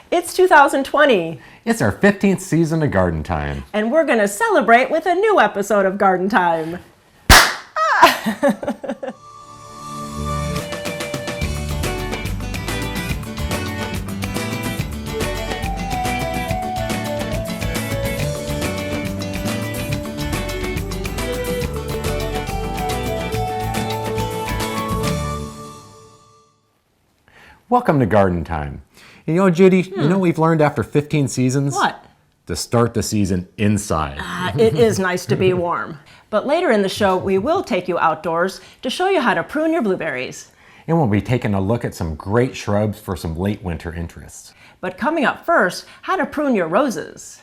It's 2020. It's our 15th season of Garden Time. And we're going to celebrate with a new episode of Garden Time. Welcome to Garden Time. You know, Judy, you know what we've learned after 15 seasons? What? To start the season inside. It is nice to be warm. But later in the show, we will take you outdoors to show you how to prune your blueberries. And we'll be taking a look at some great shrubs for some late winter interests. But coming up first, how to prune your roses.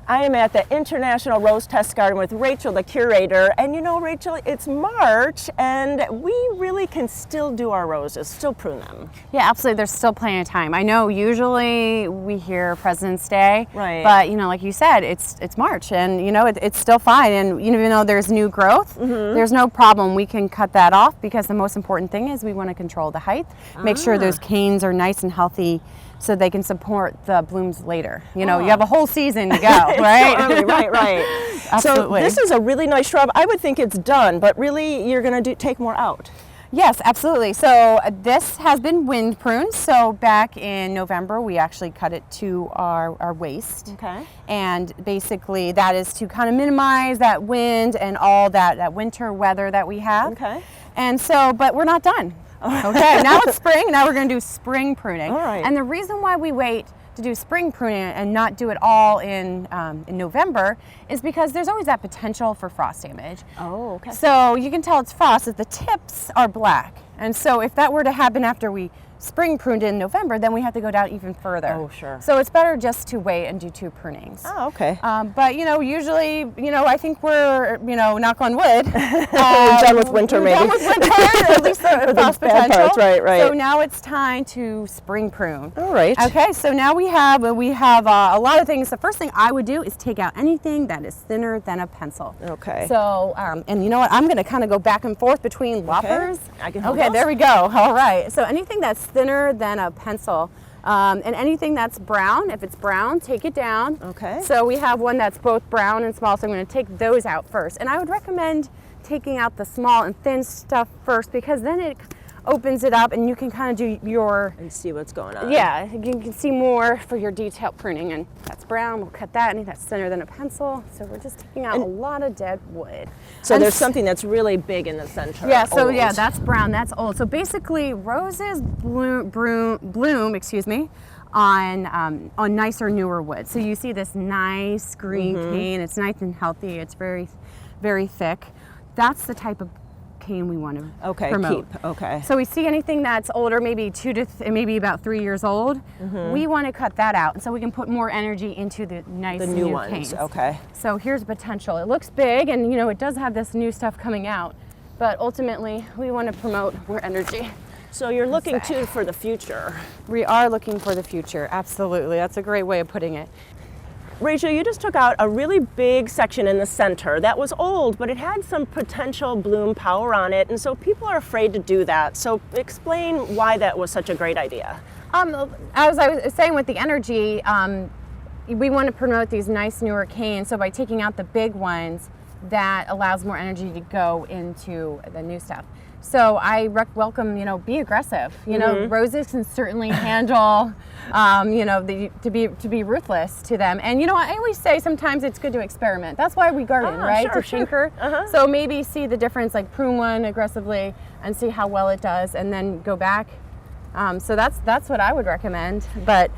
I am at the International Rose Test Garden with Rachel, the curator. And you know, Rachel, it's March and we really can still do our roses, still prune them. Yeah, absolutely. There's still plenty of time. I know usually we hear President's Day, right? But you know, like you said, it's March, and you know it's still fine. And even though there's new growth, there's no problem. We can cut that off because the most important thing is we want to control the height, make sure those canes are nice and healthy, so they can support the blooms later. You know, you have a whole season to go, right? So early, right. Absolutely. So this is a really nice shrub. I would think it's done, but really you're going to take more out. Yes, absolutely. So this has been wind pruned. So back in November, we actually cut it to our waist. Okay. And basically that is to kind of minimize that wind and all that winter weather that we have. Okay. And so, but we're not done. Okay, now it's spring. Now we're going to do spring pruning. All right. And the reason why we wait to do spring pruning and not do it all in November is because there's always that potential for frost damage. Oh, okay. So you can tell it's frost if the tips are black. And so if that were to happen after we spring pruned in November, then we have to go down even further. Oh, sure. So it's better just to wait and do 2 prunings. Oh, okay. But you know, usually, you know, I think we're, you know, knock on wood. Done with winter, maybe. Done with winter, at least the frost bad potential. parts, right. So now it's time to spring prune. All right. Okay, so now we have a lot of things. The first thing I would do is take out anything that is thinner than a pencil. Okay. So, and you know what? I'm going to kind of go back and forth between loppers. I can hold Okay, those. there we go. All right. So anything that's thinner than a pencil, and anything that's brown, if it's brown, take it down. Okay. So we have one that's both brown and small, so I'm going to take those out first. And I would recommend taking out the small and thin stuff first, because then it opens it up and you can kind of do your... And see what's going on. Yeah, you can see more for your detailed pruning. And that's brown, we'll cut that. Any that's thinner than a pencil. So we're just taking out a lot of dead wood. So there's something that's really big in the center. Yeah, so old. yeah, that's brown, that's old. So basically roses bloom, excuse me, on nicer, newer wood. So you see this nice green cane, it's nice and healthy, it's very, very thick. That's the type of cane we want to promote. Okay. So we see anything that's older, maybe maybe about 3 years old, we want to cut that out, so we can put more energy into the nice The new ones. canes. Okay. So here's potential. It looks big, and you know it does have this new stuff coming out, but ultimately we want to promote more energy. So you're looking too for the future. We are looking for the future. Absolutely, that's a great way of putting it. Rachel, you just took out a really big section in the center that was old, but it had some potential bloom power on it, and so people are afraid to do that. So explain why that was such a great idea. As I was saying with the energy, we want to promote these nice newer canes, so by taking out the big ones, that allows more energy to go into the new stuff. So I welcome, you know, be aggressive. You know, roses can certainly handle, you know, to be ruthless to them. And you know, I always say sometimes it's good to experiment. That's why we garden, right? Sure, to tinker. So maybe see the difference, like prune one aggressively and see how well it does, and then go back. So that's what I would recommend. But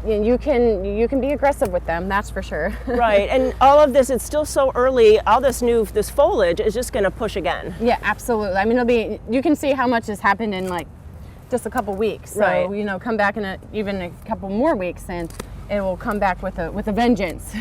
you can be aggressive with them, that's for sure. Right, and all of this, it's still so early, all this foliage is just going to push again. Yeah, absolutely. I mean, you can see how much has happened in like just a couple weeks. So, right. You know, come back in even a couple more weeks and it will come back with a vengeance.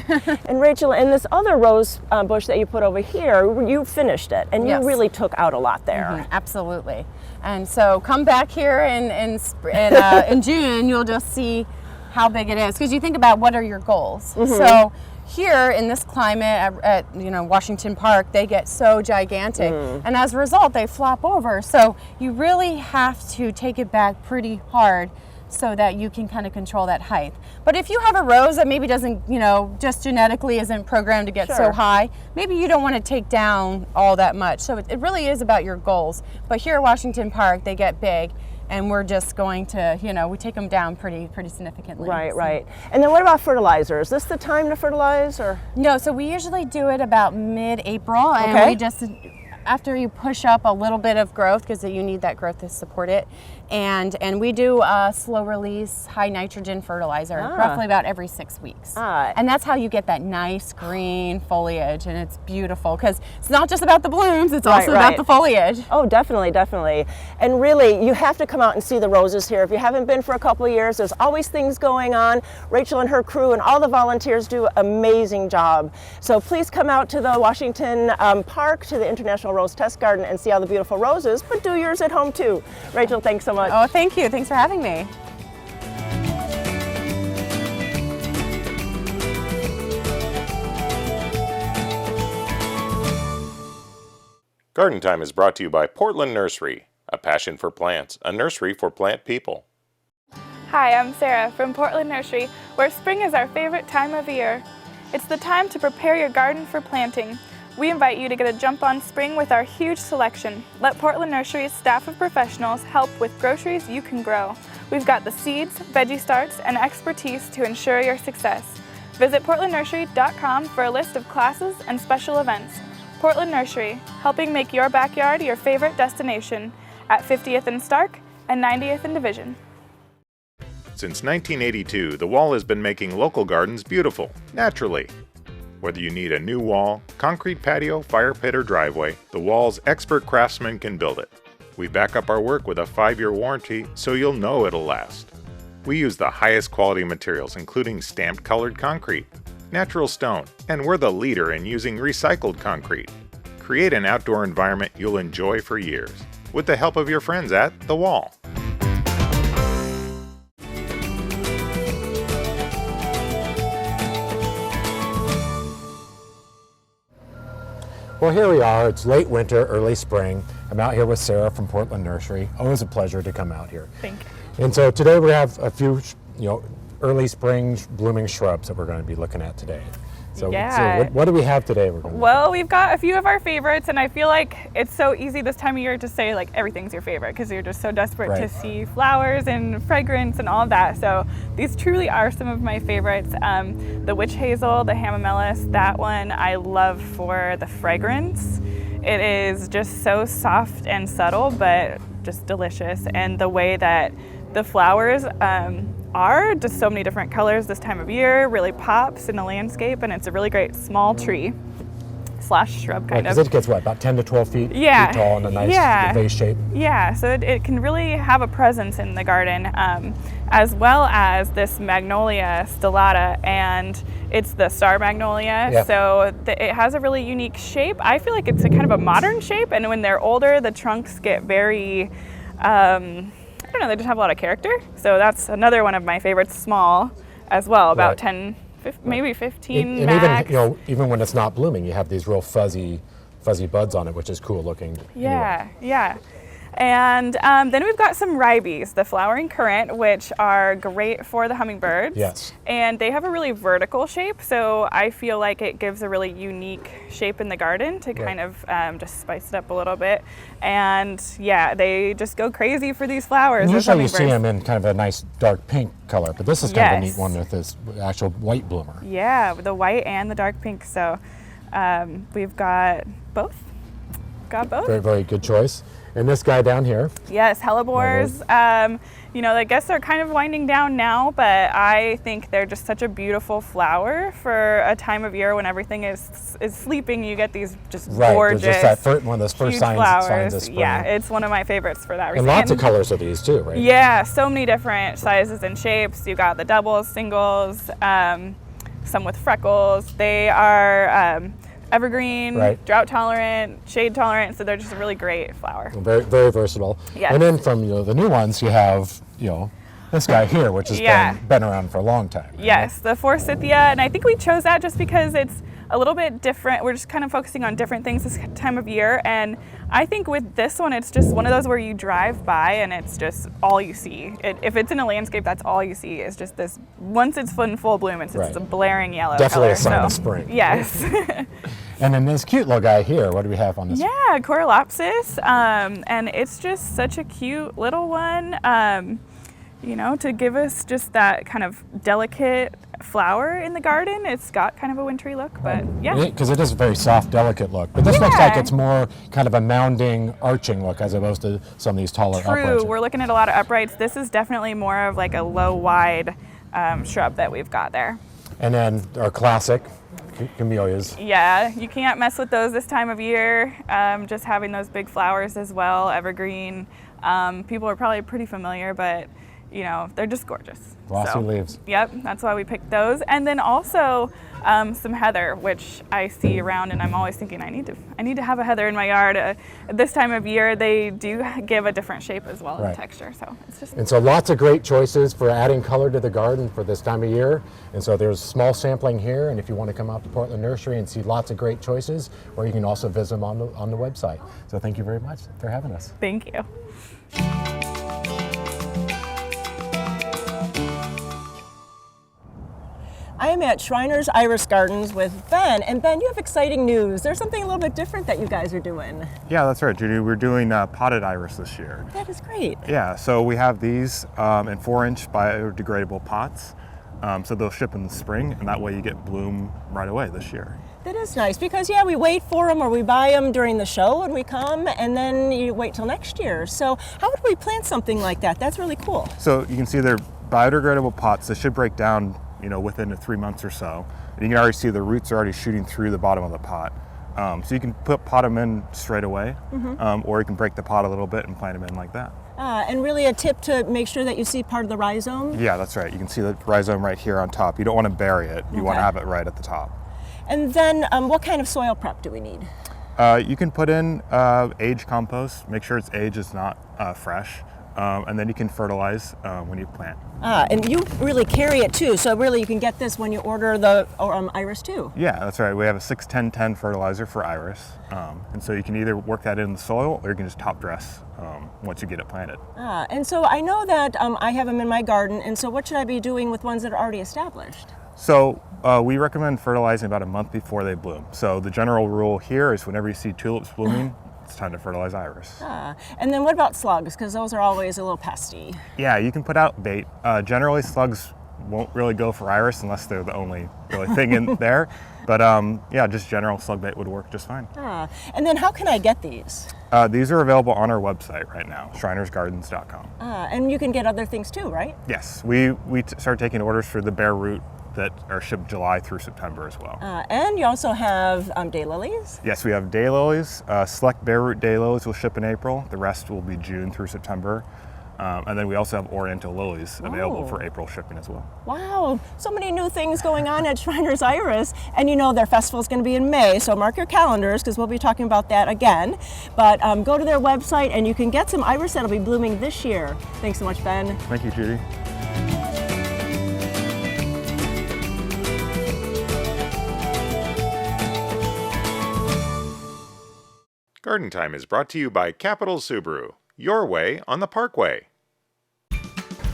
And Rachel, in this other rose bush that you put over here, you finished it, and Yes. you really took out a lot there. Absolutely. And so come back here in June, you'll just see how big it is, because you think about what are your goals. So here in this climate at Washington Park, they get so gigantic, and as a result, they flop over. So you really have to take it back pretty hard so that you can kind of control that height. But if you have a rose that maybe doesn't, just genetically isn't programmed to get so high, maybe you don't want to take down all that much. So it really is about your goals. But here at Washington Park, they get big, and we're just going to, we take them down pretty significantly. Right, right. And then what about fertilizer? Is this the time to fertilize, or? No, so we usually do it about mid-April, and we just, after you push up a little bit of growth, because you need that growth to support it, and we do a slow release high nitrogen fertilizer roughly about every 6 weeks. And that's how you get that nice green foliage, and it's beautiful because it's not just about the blooms, it's also about the foliage. Oh, definitely, definitely. And really, you have to come out and see the roses here. If you haven't been for a couple of years, there's always things going on. Rachel and her crew and all the volunteers do an amazing job. So please come out to the Washington Park, to the International Rose Test Garden, and see all the beautiful roses, but do yours at home too. Rachel, thanks so much. Oh, thank you. Thanks for having me. Garden Time is brought to you by Portland Nursery, a passion for plants, a nursery for plant people. Hi, I'm Sarah from Portland Nursery, where spring is our favorite time of year. It's the time to prepare your garden for planting. We invite you to get a jump on spring with our huge selection. Let Portland Nursery's staff of professionals help with groceries you can grow. We've got the seeds, veggie starts, and expertise to ensure your success. Visit portlandnursery.com for a list of classes and special events. Portland Nursery, helping make your backyard your favorite destination at 50th and Stark and 90th and Division. Since 1982, the Wall has been making local gardens beautiful, naturally. Whether you need a new wall, concrete patio, fire pit, or driveway, the Wall's expert craftsmen can build it. We back up our work with a 5-year warranty, so you'll know it'll last. We use the highest quality materials, including stamped colored concrete, natural stone, and we're the leader in using recycled concrete. Create an outdoor environment you'll enjoy for years, with the help of your friends at The Wall. Well, here we are. It's late winter, early spring. I'm out here with Sarah from Portland Nursery. Always a pleasure to come out here. Thank you. And so today we have a few, early spring blooming shrubs that we're going to be looking at today. So, what do we have today? Well, we've got a few of our favorites, and I feel like it's so easy this time of year to say like everything's your favorite because you're just so desperate to see flowers and fragrance and all of that. So these truly are some of my favorites. The witch hazel, the hamamelis, that one I love for the fragrance. It is just so soft and subtle, but just delicious. And the way that the flowers are just so many different colors this time of year really pops in the landscape, and it's a really great small tree / shrub kind of. Because it gets about 10 to 12 feet, feet tall and a nice vase shape. Yeah, so it can really have a presence in the garden, as well as this magnolia stellata, and it's the star magnolia. So it has a really unique shape. I feel like it's a kind of a modern shape, and when they're older, the trunks get very I don't know, they just have a lot of character. So that's another one of my favorites, small as well, about 10, maybe 15 and max. Even when it's not blooming, you have these real fuzzy buds on it, which is cool looking. Yeah. And then we've got some ribes, the flowering currant, which are great for the hummingbirds. Yes. And they have a really vertical shape, so I feel like it gives a really unique shape in the garden to kind of just spice it up a little bit. And yeah, they just go crazy for these flowers. Usually you see them in kind of a nice dark pink color, but this is kind of a neat one with this actual white bloomer. Yeah, with the white and the dark pink. So we've got both. Very, very good choice. And this guy down here. Yes, hellebores. I guess they're kind of winding down now, but I think they're just such a beautiful flower for a time of year when everything is sleeping. You get these just gorgeous, just one of those first signs of spring. Yeah, it's one of my favorites for that reason. And lots of colors of these too, right? Yeah, so many different sizes and shapes. You got the doubles, singles, some with freckles. They are evergreen, drought tolerant, shade tolerant, so they're just a really great flower. Very, very versatile. Yes. And then from the new ones, you have This guy here, which has been around for a long time. Right? Yes, the forsythia, and I think we chose that just because it's a little bit different. We're just kind of focusing on different things this time of year, and I think with this one, it's just one of those where you drive by and it's just all you see. If it's in a landscape, that's all you see is just this. Once it's in full bloom, it's just a blaring yellow Definitely color. a sign of spring. Yes. And then this cute little guy here, what do we have on this? Yeah, Corylopsis, and it's just such a cute little one. You know, to give us just that kind of delicate flower in the garden. It's got kind of a wintry look, but yeah. Because it is a very soft, delicate look. But this looks like it's more kind of a mounding, arching look as opposed to some of these taller uprights. True, we're looking at a lot of uprights. This is definitely more of like a low, wide shrub that we've got there. And then our classic camellias. Yeah, you can't mess with those this time of year. Just having those big flowers as well, evergreen. People are probably pretty familiar, but you know, they're just gorgeous. Glossy leaves. Yep, that's why we picked those. And then also some heather, which I see around, and I'm always thinking I need to have a heather in my yard. At this time of year, they do give a different shape as well and texture. So it's just. And so lots of great choices for adding color to the garden for this time of year. And so there's small sampling here, and if you want to come out to Portland Nursery and see lots of great choices, or you can also visit them on the website. So thank you very much for having us. Thank you. I am at Shriner's Iris Gardens with Ben, and Ben, you have exciting news. There's something a little bit different that you guys are doing. Yeah, that's right, Judy. We're doing potted iris this year. That is great. Yeah, so we have these in 4-inch biodegradable pots. So they'll ship in the spring, and that way you get bloom right away this year. That is nice because, yeah, we wait for them or we buy them during the show when we come, and then you wait till next year. So how would we plant something like that? That's really cool. So you can see they're biodegradable pots. They should break down, you know, within 3 months or so. And you can already see the roots are already shooting through the bottom of the pot. So you can pot them in straight away, or you can break the pot a little bit and plant them in like that. And really a tip to make sure that you see part of the rhizome? Yeah, that's right. You can see the rhizome right here on top. You don't want to bury it. You want to have it right at the top. And then what kind of soil prep do we need? You can put in aged compost. Make sure its age is not fresh. And then you can fertilize when you plant. And you really carry it too, so really you can get this when you order the iris too. Yeah, that's right. We have a 6-10-10 fertilizer for iris. And so you can either work that in the soil or you can just top dress once you get it planted. And so I know that I have them in my garden, and so what should I be doing with ones that are already established? So we recommend fertilizing about a month before they bloom. So the general rule here is whenever you see tulips blooming, it's time to fertilize iris. And then what about slugs? Because those are always a little pesty. Yeah, you can put out bait. Generally, slugs won't really go for iris unless they're the only really thing in there. But yeah, just general slug bait would work just fine. And then how can I get these? These are available on our website right now, shrinersgardens.com. And you can get other things too, right? Yes, we started taking orders for the bare root that are shipped July through September as well. And you also have daylilies? Yes, we have daylilies. Select bare root daylilies will ship in April. The rest will be June through September. And then we also have oriental lilies available for April shipping as well. Wow, so many new things going on at Shriner's Iris. And you know their festival is going to be in May, so mark your calendars because we'll be talking about that again. But go to their website and you can get some iris that'll be blooming this year. Thanks so much, Ben. Thank you, Judy. Garden Time is brought to you by Capital Subaru, your way on the Parkway.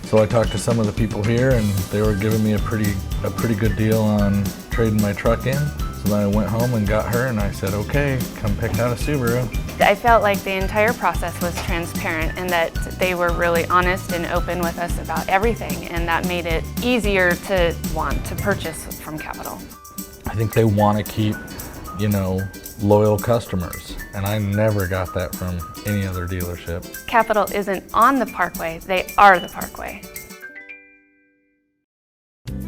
So I talked to some of the people here and they were giving me a pretty good deal on trading my truck in. So then I went home and got her and I said, okay, come pick out a Subaru. I felt like the entire process was transparent and that they were really honest and open with us about everything, and that made it easier to want to purchase from Capital. I think they want to keep, you know, loyal customers, and I never got that from any other dealership. Capital isn't on the Parkway, they are the Parkway.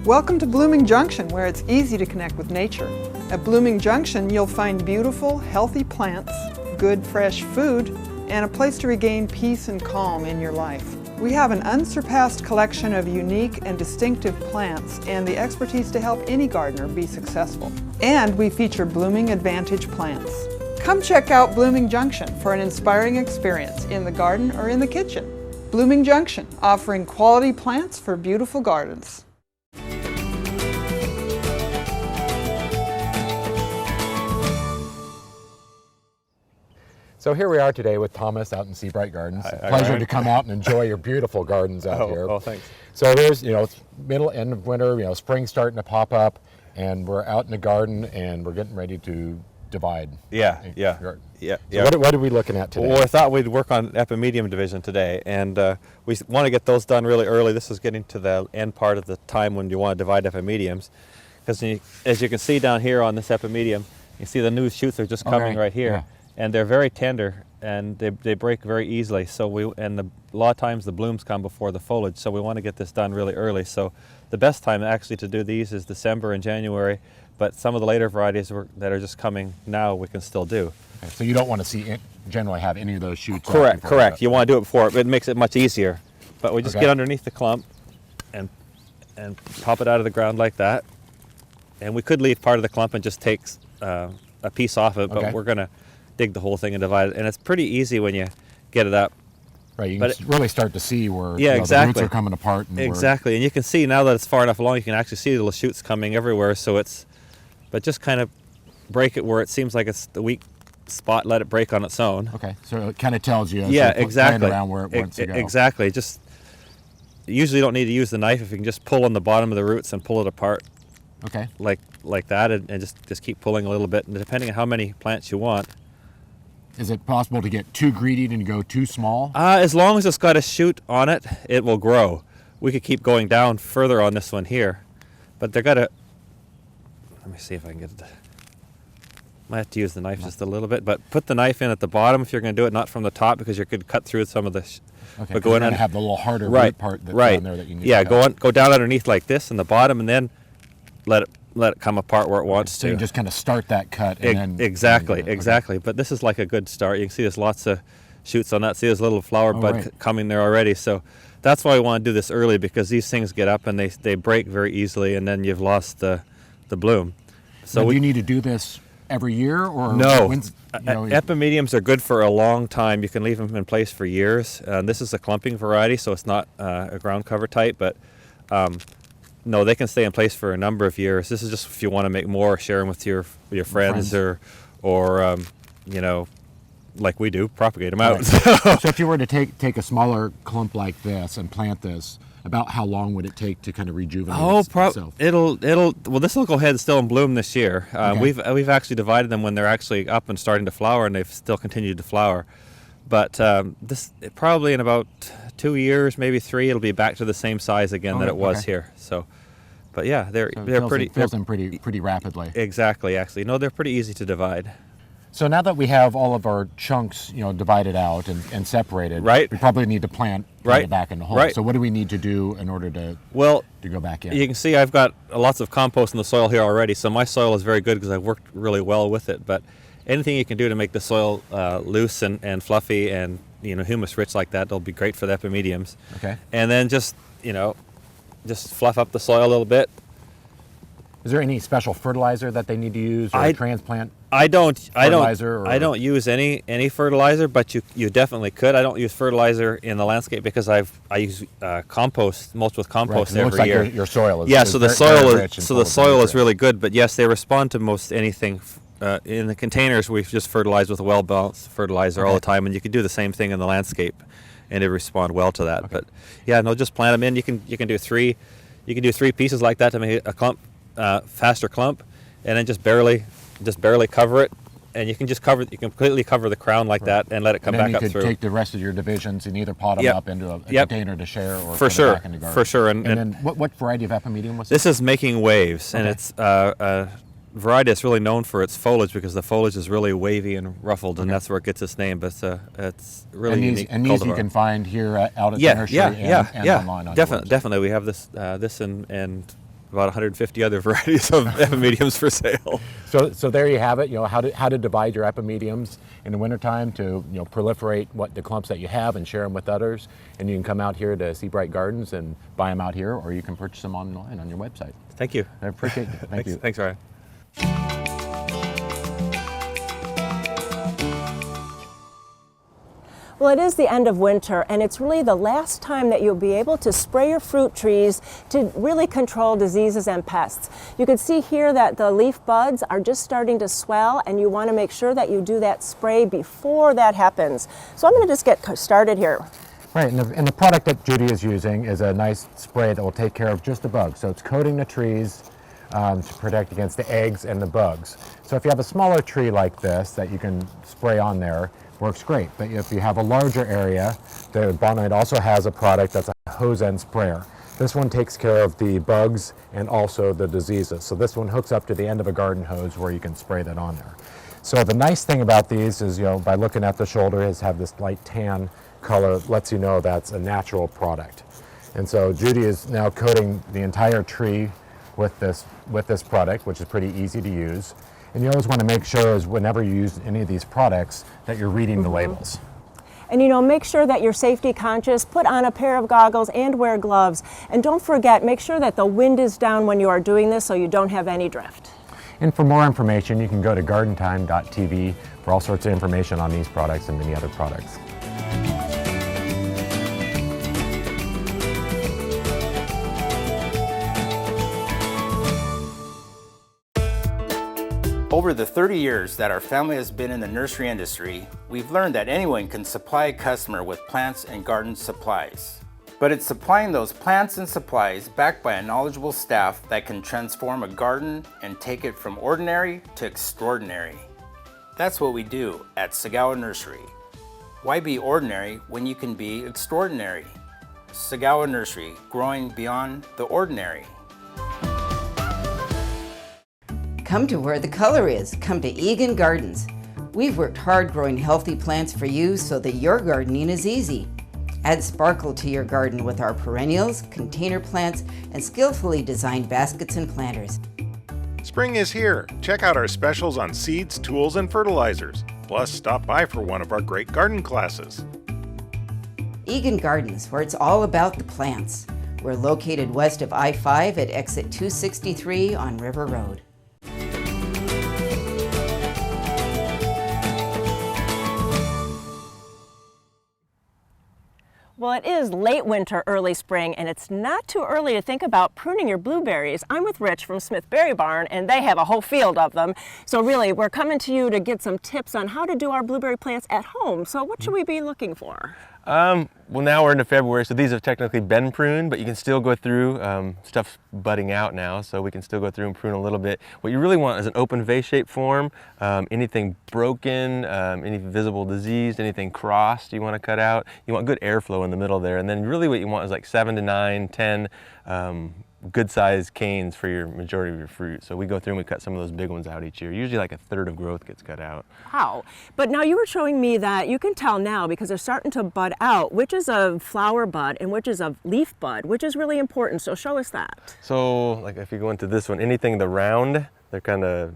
Welcome to Blooming Junction, where it's easy to connect with nature. At Blooming Junction, you'll find beautiful, healthy plants, good, fresh food, and a place to regain peace and calm in your life. We have an unsurpassed collection of unique and distinctive plants and the expertise to help any gardener be successful. And we feature Blooming Advantage plants. Come check out Blooming Junction for an inspiring experience in the garden or in the kitchen. Blooming Junction, offering quality plants for beautiful gardens. So here we are today with Thomas out in Seabright Gardens. Hi, Pleasure Ryan. to come out and enjoy your beautiful gardens out here. Oh, thanks. So there's, it's end of winter, spring's starting to pop up, and we're out in the garden and we're getting ready to divide. Yeah. So what are we looking at today? Well, I thought we'd work on epimedium division today, and we want to get those done really early. This is getting to the end part of the time when you want to divide epimediums, because as you can see down here on this epimedium, you see the new shoots are just coming right here. Yeah. And they're very tender, and they break very easily. So a lot of times the blooms come before the foliage. So we want to get this done really early. So the best time actually to do these is December and January. But some of the later varieties that are just coming now, we can still do. Okay, so you don't want to see generally have any of those shoots. Correct. You want to do it before, but it makes it much easier. But we just get underneath the clump and pop it out of the ground like that. And we could leave part of the clump and just take a piece off it, but we're going to dig the whole thing and divide it, and it's pretty easy when you get it up. Right, you can really start to see where the roots are coming apart. And and you can see now that it's far enough along, you can actually see the shoots coming everywhere. So but just kind of break it where it seems like it's the weak spot. Let it break on its own. Okay, so it kind of tells you. Exactly. Around where it wants to go. Exactly. Just usually you don't need to use the knife if you can just pull on the bottom of the roots and pull it apart. Okay. Like that, and just keep pulling a little bit, and depending on how many plants you want. Is it possible to get too greedy and go too small? As long as it's got a shoot on it, it will grow. We could keep going down further on this one here, but they're gotta. Let me see if I can get it. Might have to use the knife just a little bit, but put the knife in at the bottom if you're going to do it, not from the top, because you could cut through some of the. Okay, but go in and have the little harder root part that's down there that you need. Yeah, go down underneath like this in the bottom, and then let it come apart where it wants to. So you just kind of start that cut and then... Exactly. But this is like a good start. You can see there's lots of shoots on that. See, there's a little flower bud coming there already. So that's why we want to do this early, because these things get up and they break very easily, and then you've lost the bloom. So do you need to do this every year? Or no. Epimediums are good for a long time. You can leave them in place for years. This is a clumping variety, so it's not a ground cover type, but... no, they can stay in place for a number of years. This is just if you want to make more, share them with your friends. or like we do, propagate them out. Right. So if you were to take a smaller clump like this and plant this, about how long would it take to kind of rejuvenate itself? This will go ahead and still and bloom this year. We've actually divided them when they're actually up and starting to flower, and they've still continued to flower. But this probably in about 2 years, maybe 3, it'll be back to the same size again that it was here. So, but yeah, they're fills them pretty rapidly. Exactly, actually. No, they're pretty easy to divide. So now that we have all of our chunks, divided out and separated, we probably need to plant it back in the hole. Right. So what do we need to do in order to go back in? You can see I've got lots of compost in the soil here already, so my soil is very good because I've worked really well with it. But anything you can do to make the soil loose and fluffy and humus rich like that, will be great for the epimediums. Okay. And then just fluff up the soil a little bit. Is there any special fertilizer that they need to use, or transplant? I don't use any fertilizer, but you definitely could. I don't use fertilizer in the landscape because I use compost, mulch with compost every year. Your soil is so the soil is really good. But yes, they respond to most anything. In the containers, we just fertilize with a well-balanced fertilizer all the time, and you can do the same thing in the landscape, and they respond well to that. But yeah, just plant them in. You can do three pieces like that to make a clump, faster clump, and then just barely cover it, and you can completely cover the crown like that and let it come back up through. You could take the rest of your divisions and either pot them up into a container to share, or for put sure, it back in the garden. For sure. And then what variety of epimedium was this? This is Making Waves, and it's a variety that's really known for its foliage, because the foliage is really wavy and ruffled, and that's where it gets its name. But it's really unique. And these you can find here out at the nursery and online on definitely. We have this and about 150 other varieties of epimediums for sale. So there you have it. How to divide your epimediums in the wintertime to proliferate the clumps that you have and share them with others. And you can come out here to Seabright Gardens and buy them out here, or you can purchase them online on your website. Thank you. I appreciate it. Thank you. Thanks, Ryan. Well, it is the end of winter, and it's really the last time that you'll be able to spray your fruit trees to really control diseases and pests. You can see here that the leaf buds are just starting to swell, and you want to make sure that you do that spray before that happens. So I'm going to just get started here. Right, and the product that Judy is using is a nice spray that will take care of just the bugs. So it's coating the trees to protect against the eggs and the bugs. So if you have a smaller tree like this that you can spray on there, works great. But if you have a larger area, the Bonite also has a product that's a hose end sprayer. This one takes care of the bugs and also the diseases. So this one hooks up to the end of a garden hose where you can spray that on there. So the nice thing about these is, by looking at the shoulder, is have this light tan color, lets you know that's a natural product. And so Judy is now coating the entire tree with this product, which is pretty easy to use. And you always want to make sure is whenever you use any of these products that you're reading the labels. And make sure that you're safety conscious, put on a pair of goggles and wear gloves. And don't forget, make sure that the wind is down when you are doing this so you don't have any drift. And for more information, you can go to gardentime.tv for all sorts of information on these products and many other products. Over the 30 years that our family has been in the nursery industry, we've learned that anyone can supply a customer with plants and garden supplies. But it's supplying those plants and supplies backed by a knowledgeable staff that can transform a garden and take it from ordinary to extraordinary. That's what we do at Sagawa Nursery. Why be ordinary when you can be extraordinary? Sagawa Nursery, growing beyond the ordinary. Come to where the color is. Come to Egan Gardens. We've worked hard growing healthy plants for you so that your gardening is easy. Add sparkle to your garden with our perennials, container plants, and skillfully designed baskets and planters. Spring is here. Check out our specials on seeds, tools, and fertilizers. Plus, stop by for one of our great garden classes. Egan Gardens, where it's all about the plants. We're located west of I-5 at exit 263 on River Road. Well, it is late winter, early spring, and it's not too early to think about pruning your blueberries. I'm with Rich from Smith Berry Barn, and they have a whole field of them. So really, we're coming to you to get some tips on how to do our blueberry plants at home. So what should we be looking for? Well, now we're into February, so these have technically been pruned, but you can still go through, stuff's budding out now, so we can still go through and prune a little bit. What you really want is an open vase-shaped form. Anything broken, any visible disease, anything crossed you want to cut out. You want good airflow in the middle there, and then really what you want is like 7 to 9, 10 good-sized canes for your majority of your fruit. So we go through and we cut some of those big ones out each year. Usually like a third of growth gets cut out. Wow. But now you were showing me that you can tell now because they're starting to bud out, which is a flower bud and which is a leaf bud, which is really important. So show us that. So like if you go into this one, anything the round, they're kind of,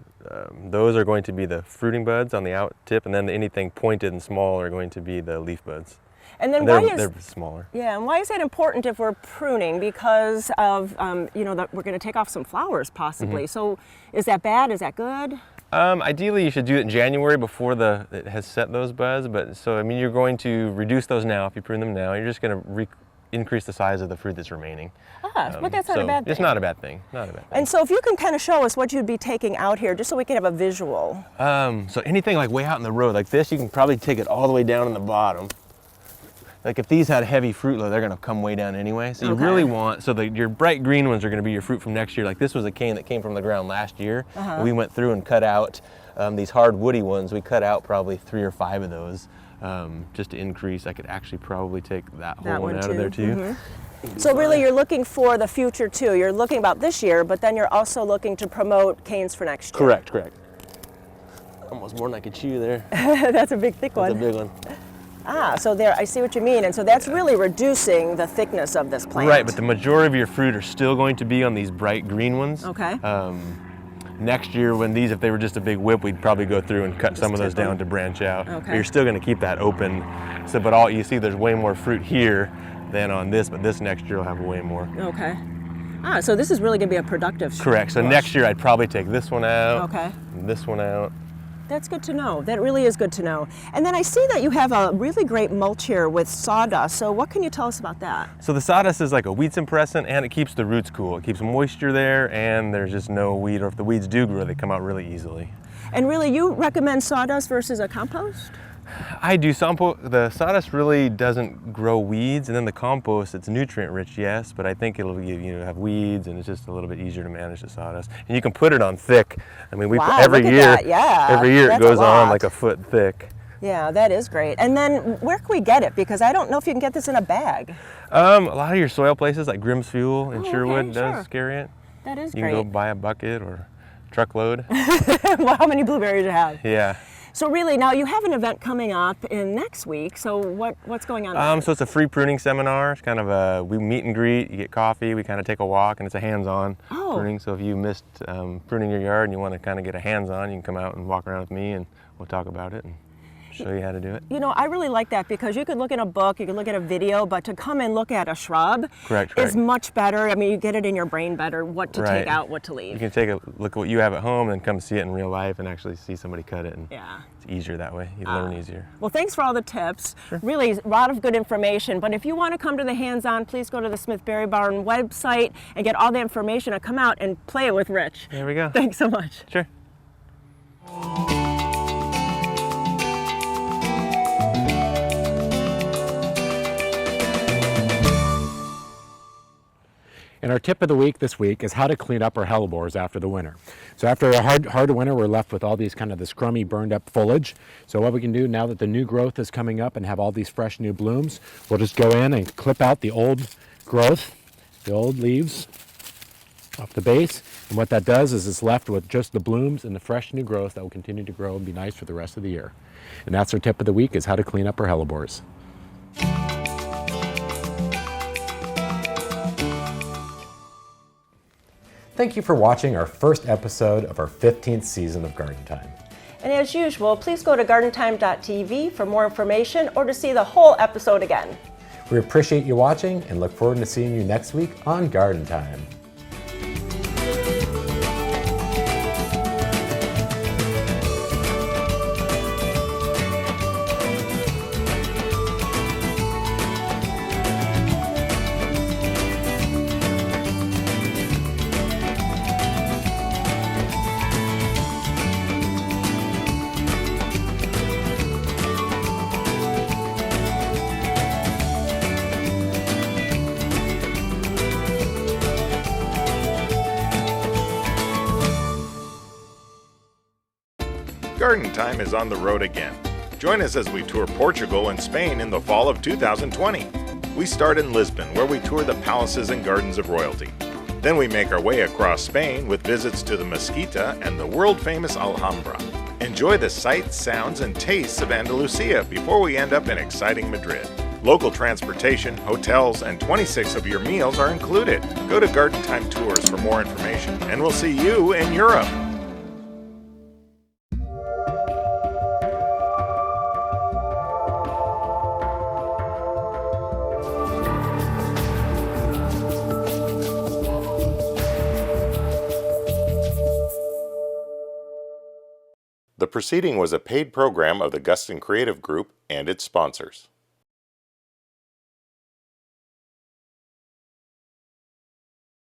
those are going to be the fruiting buds on the out tip, and then anything pointed and small are going to be the leaf buds. And then they're smaller. Yeah, and why is that important if we're pruning? Because of, that we're going to take off some flowers possibly. So is that bad? Is that good? Ideally, you should do it in January before it has set those buds. But so, I mean, you're going to reduce those now if you prune them now. You're just going to increase the size of the fruit that's remaining. But that's not a bad thing. It's not a bad thing. Not a bad thing. And so if you can kind of show us what you'd be taking out here, just so we can have a visual. So anything like way out in the road like this, you can probably take it all the way down in the bottom. Like if these had heavy fruit load, they're going to come way down anyway. So you really want, your bright green ones are going to be your fruit from next year. Like this was a cane that came from the ground last year. And we went through and cut out these hard woody ones. We cut out probably 3 or 5 of those just to increase. I could actually probably take that whole one out of there too. So really you're looking for the future too. You're looking about this year, but then you're also looking to promote canes for next year. Correct. Almost more than I could chew there. That's a big thick one. That's a big one. So there, I see what you mean. And so that's really reducing the thickness of this plant. Right, but the majority of your fruit are still going to be on these bright green ones. Okay. Next year, if they were just a big whip, we'd probably go through and cut some of those down to branch out. Okay. But you're still going to keep that open. So, but all you see, there's way more fruit here than on this, but this next year will have way more. Okay. So this is really going to be a productive Correct. So bush. next year, I'd probably take this one out. Okay. And this one out. That's good to know. That really is good to know. And then I see that you have a really great mulch here with sawdust. So what can you tell us about that? So the sawdust is like a weed suppressant, and it keeps the roots cool. It keeps moisture there, and there's just no weed, or if the weeds do grow, they come out really easily. And really, you recommend sawdust versus a compost? I do. The sawdust really doesn't grow weeds, and then the compost, it's nutrient rich, yes, but I think it'll have weeds, and it's just a little bit easier to manage the sawdust. And you can put it on thick. I mean, Wow, every look at year, that. Yeah, every year it that's goes a on lot. like a foot thick. Yeah, that is great. And then where can we get it? Because I don't know if you can get this in a bag. A lot of your soil places like Grimm's Fuel in Oh, Sherwood okay, does sure. carry it. That is You great. can go buy a bucket or truckload. Well, how many blueberries do you have? Yeah. So really, now you have an event coming up in next week. So what's going on there? So it's a free pruning seminar. It's kind of we meet and greet, you get coffee, we kind of take a walk, and it's a hands-on pruning. So if you missed pruning your yard and you want to kind of get a hands-on, you can come out and walk around with me, and we'll talk about it and show you how to do it. You know, I really like that because you could look in a book, you could look at a video, but to come and look at a shrub is much better. I mean, you get it in your brain better, what to take out, what to leave. You can take a look at what you have at home and come see it in real life and actually see somebody cut it. And it's easier that way. You learn easier. Well, thanks for all the tips. Really, a lot of good information. But if you want to come to the hands-on, please go to the Smith Berry Barn website and get all the information and come out and play it with Rich. There we go. Thanks so much. Sure. And our tip of the week this week is how to clean up our hellebores after the winter. So after a hard winter, we're left with all these kind of the scrummy, burned up foliage. So what we can do now that the new growth is coming up and have all these fresh new blooms, we'll just go in and clip out the old growth, the old leaves off the base. And what that does is it's left with just the blooms and the fresh new growth that will continue to grow and be nice for the rest of the year. And that's our tip of the week, is how to clean up our hellebores. Thank you for watching our first episode of our 15th season of Garden Time. And as usual, please go to gardentime.tv for more information or to see the whole episode again. We appreciate you watching and look forward to seeing you next week on Garden Time. Garden Time is on the road again. Join us as we tour Portugal and Spain in the fall of 2020. We start in Lisbon, where we tour the palaces and gardens of royalty. Then we make our way across Spain with visits to the Mesquita and the world-famous Alhambra. Enjoy the sights, sounds, and tastes of Andalusia before we end up in exciting Madrid. Local transportation, hotels, and 26 of your meals are included. Go to Garden Time Tours for more information, and we'll see you in Europe. The proceeding was a paid program of the Guston Creative Group and its sponsors.